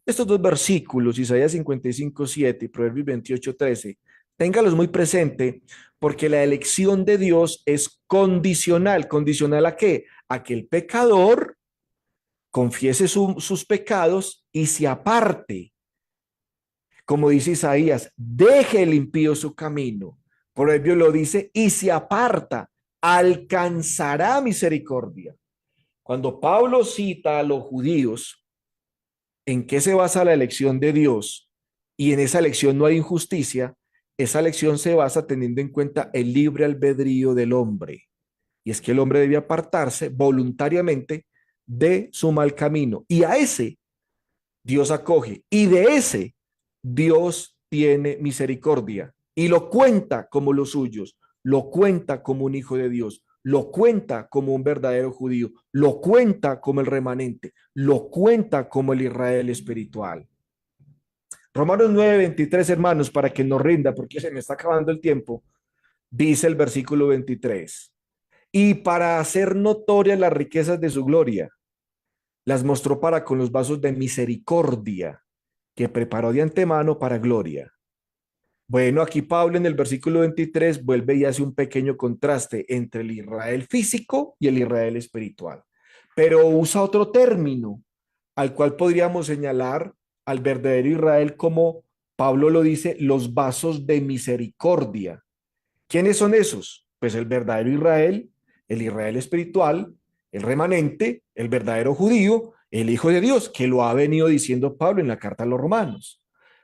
Estos dos versículos, Isaías 55, 7 y Proverbios 28, 13, téngalos muy presente porque la elección de Dios es condicional. ¿Condicional a qué? A que el pecador confiese sus pecados y se aparte. Como dice Isaías, deje el impío su camino. Proverbio lo dice, y se aparta, alcanzará misericordia. Cuando Pablo cita a los judíos, ¿en qué se basa la elección de Dios? Y en esa elección no hay injusticia. Esa elección se basa teniendo en cuenta el libre albedrío del hombre. Y es que el hombre debe apartarse voluntariamente de su mal camino. Y a ese Dios acoge. Y de ese Dios tiene misericordia. Y lo cuenta como los suyos. Lo cuenta como un hijo de Dios. Lo cuenta como un verdadero judío. Lo cuenta como el remanente. Lo cuenta como el Israel espiritual. Romanos 9:23, hermanos, para que nos rinda, porque se me está acabando el tiempo, dice el versículo 23. Y para hacer notorias las riquezas de su gloria, las mostró para con los vasos de misericordia que preparó de antemano para gloria. Bueno, aquí Pablo en el versículo 23 vuelve y hace un pequeño contraste entre el Israel físico y el Israel espiritual, pero usa otro término al cual podríamos señalar al verdadero Israel como Pablo lo dice, los vasos de misericordia. ¿Quiénes son esos? Pues el verdadero Israel, el Israel espiritual, el remanente, el verdadero judío, el Hijo de Dios, que lo ha venido diciendo Pablo en la carta a los romanos.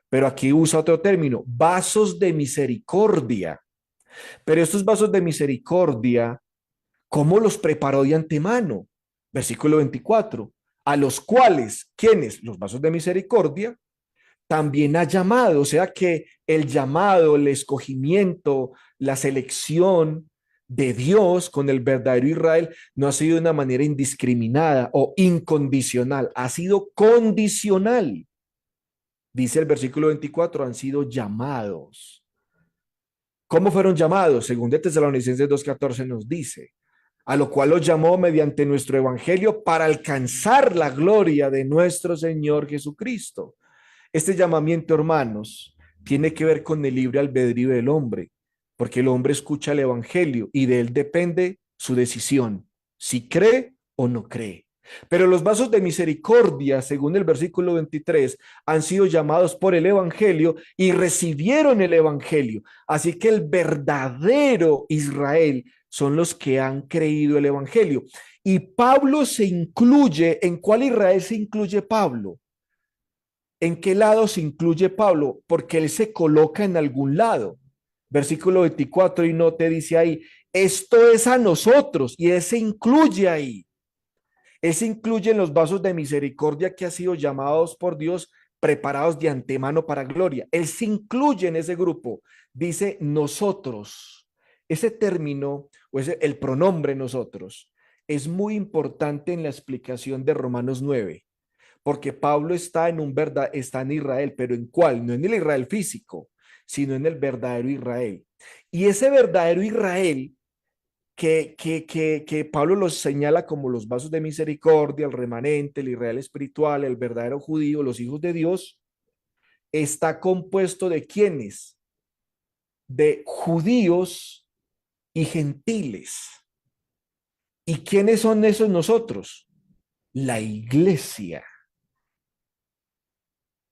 Pero aquí usa otro término, vasos de misericordia. Pero estos vasos de misericordia, ¿cómo los preparó de antemano? Versículo 24, a los cuales, ¿quiénes? Los vasos de misericordia, también ha llamado, o sea que el llamado, el escogimiento, la selección de Dios con el verdadero Israel no ha sido de una manera indiscriminada o incondicional, ha sido condicional. Dice el versículo 24, han sido llamados. ¿Cómo fueron llamados? Según de Tesalonicenses 2:14 nos dice, a lo cual los llamó mediante nuestro evangelio para alcanzar la gloria de nuestro Señor Jesucristo. Este llamamiento, hermanos, tiene que ver con el libre albedrío del hombre, porque el hombre escucha el evangelio y de él depende su decisión, si cree o no cree. Pero los vasos de misericordia, según el versículo 23, han sido llamados por el evangelio y recibieron el evangelio. Así que el verdadero Israel son los que han creído el evangelio. Y Pablo se incluye, ¿en cuál Israel se incluye Pablo? ¿En qué lado se incluye Pablo? Porque él se coloca en algún lado. Versículo 24 y no te dice ahí, esto es a nosotros y él se incluye ahí. Él se incluye en los vasos de misericordia que han sido llamados por Dios, preparados de antemano para gloria. Él se incluye en ese grupo. Dice nosotros. Ese término o ese, el pronombre nosotros es muy importante en la explicación de Romanos 9 porque Pablo está en está en Israel, pero ¿en cuál? No en el Israel físico, sino en el verdadero Israel. Y ese verdadero Israel que Pablo los señala como los vasos de misericordia, el remanente, el Israel espiritual, el verdadero judío, los hijos de Dios, está compuesto de quiénes? De judíos y gentiles. ¿Y quiénes son esos nosotros? La iglesia.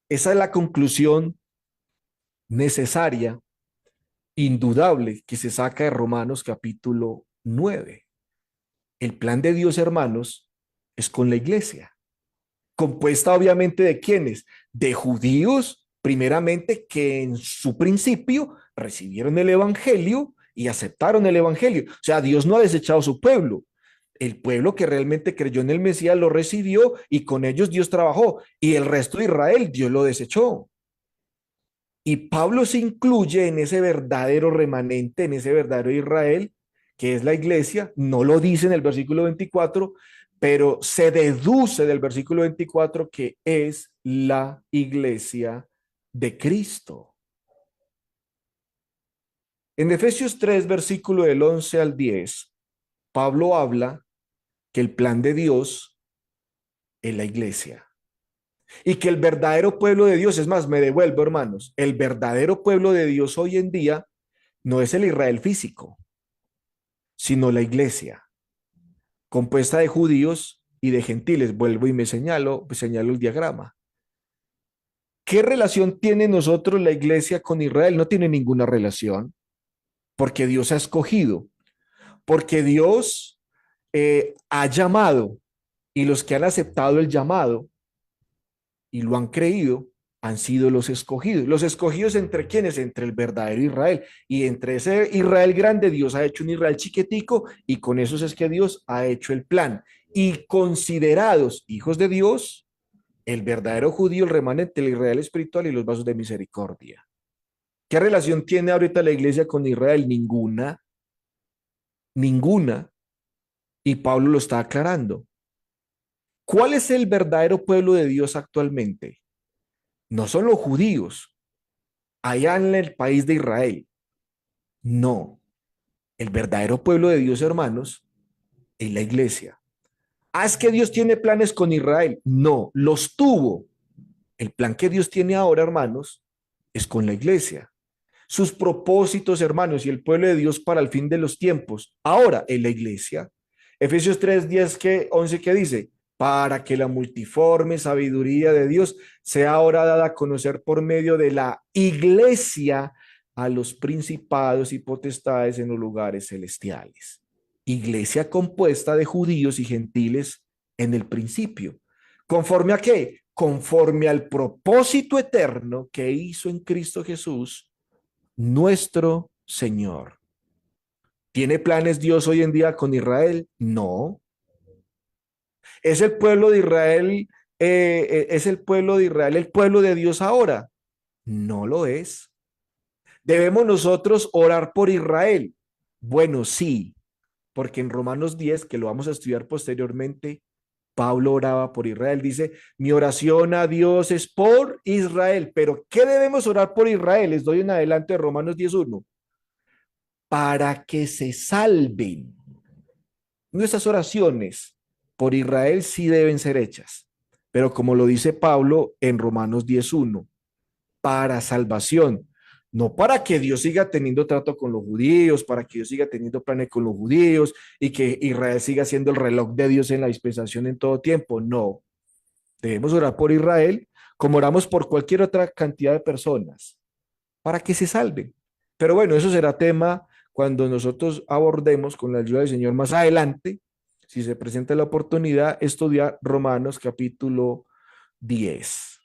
Esa es la conclusión necesaria, indudable, que se saca de Romanos capítulo 9. El plan de Dios, hermanos, es con la iglesia, compuesta obviamente de quiénes, de judíos, primeramente, que en su principio recibieron el evangelio y aceptaron el evangelio. O sea, Dios no ha desechado a su pueblo. El pueblo que realmente creyó en el Mesías lo recibió y con ellos Dios trabajó. Y el resto de Israel, Dios lo desechó. Y Pablo se incluye en ese verdadero remanente, en ese verdadero Israel, que es la iglesia. No lo dice en el versículo 24, pero se deduce del versículo 24 que es la iglesia de Cristo. En Efesios 3, versículo del 11 al 10, Pablo habla que el plan de Dios es la iglesia y que el verdadero pueblo de Dios, es más, me devuelvo, hermanos, el verdadero pueblo de Dios hoy en día no es el Israel físico, sino la iglesia, compuesta de judíos y de gentiles. Vuelvo y me señalo el diagrama. ¿Qué relación tiene nosotros la iglesia con Israel? No tiene ninguna relación, porque Dios ha escogido, porque Dios ha llamado, y los que han aceptado el llamado y lo han creído han sido los escogidos. Los escogidos entre quienes, entre el verdadero Israel. Y entre ese Israel grande, Dios ha hecho un Israel chiquitico y con eso es que Dios ha hecho el plan. Y considerados hijos de Dios, el verdadero judío, el remanente, el Israel espiritual y los vasos de misericordia. ¿Qué relación tiene ahorita la iglesia con Israel? Ninguna, ninguna. Y Pablo lo está aclarando. ¿Cuál es el verdadero pueblo de Dios actualmente? No son los judíos, allá en el país de Israel. No, el verdadero pueblo de Dios, hermanos, es la iglesia. Ah, es que Dios tiene planes con Israel. No, los tuvo. El plan que Dios tiene ahora, hermanos, es con la iglesia. Sus propósitos, hermanos, y el pueblo de Dios para el fin de los tiempos, ahora en la iglesia. Efesios 3, 10, 11, que dice, para que la multiforme sabiduría de Dios sea ahora dada a conocer por medio de la iglesia a los principados y potestades en los lugares celestiales. Iglesia compuesta de judíos y gentiles en el principio. ¿Conforme a qué? Conforme al propósito eterno que hizo en Cristo Jesús, nuestro Señor. ¿Tiene planes Dios hoy en día con Israel? No. ¿Es el pueblo de Israel, es el pueblo de Israel el pueblo de Dios ahora? No lo es. ¿Debemos nosotros orar por Israel? Bueno, sí, porque en Romanos 10, que lo vamos a estudiar posteriormente, Pablo oraba por Israel. Dice, mi oración a Dios es por Israel. Pero ¿qué debemos orar por Israel? Les doy en adelante de Romanos 10:1. Para que se salven. Nuestras oraciones por Israel sí deben ser hechas, pero como lo dice Pablo en Romanos 10:1, para salvación, no para que Dios siga teniendo trato con los judíos, para que Dios siga teniendo planes con los judíos y que Israel siga siendo el reloj de Dios en la dispensación en todo tiempo. No, debemos orar por Israel como oramos por cualquier otra cantidad de personas, para que se salven. Pero bueno, eso será tema cuando nosotros abordemos con la ayuda del Señor más adelante, si se presenta la oportunidad, estudiar Romanos capítulo 10.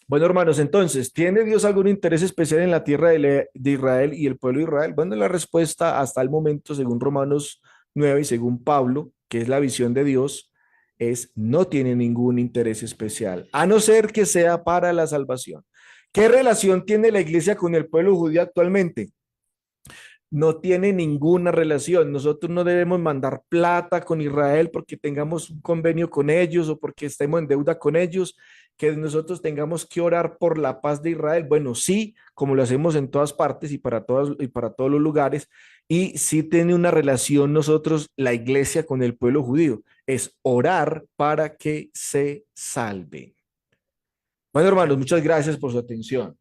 Bueno, hermanos, entonces, ¿tiene Dios algún interés especial en la tierra de Israel y el pueblo de Israel? Bueno, la respuesta hasta el momento, según Romanos 9 y según Pablo, que es la visión de Dios, es no tiene ningún interés especial, a no ser que sea para la salvación. ¿Qué relación tiene la iglesia con el pueblo judío actualmente? No tiene ninguna relación. Nosotros no debemos mandar plata con Israel porque tengamos un convenio con ellos o porque estemos en deuda con ellos, que nosotros tengamos que orar por la paz de Israel. Bueno, sí, como lo hacemos en todas partes y para todos los lugares, y sí tiene una relación nosotros, la iglesia, con el pueblo judío, es orar para que se salve. Bueno, hermanos, muchas gracias por su atención.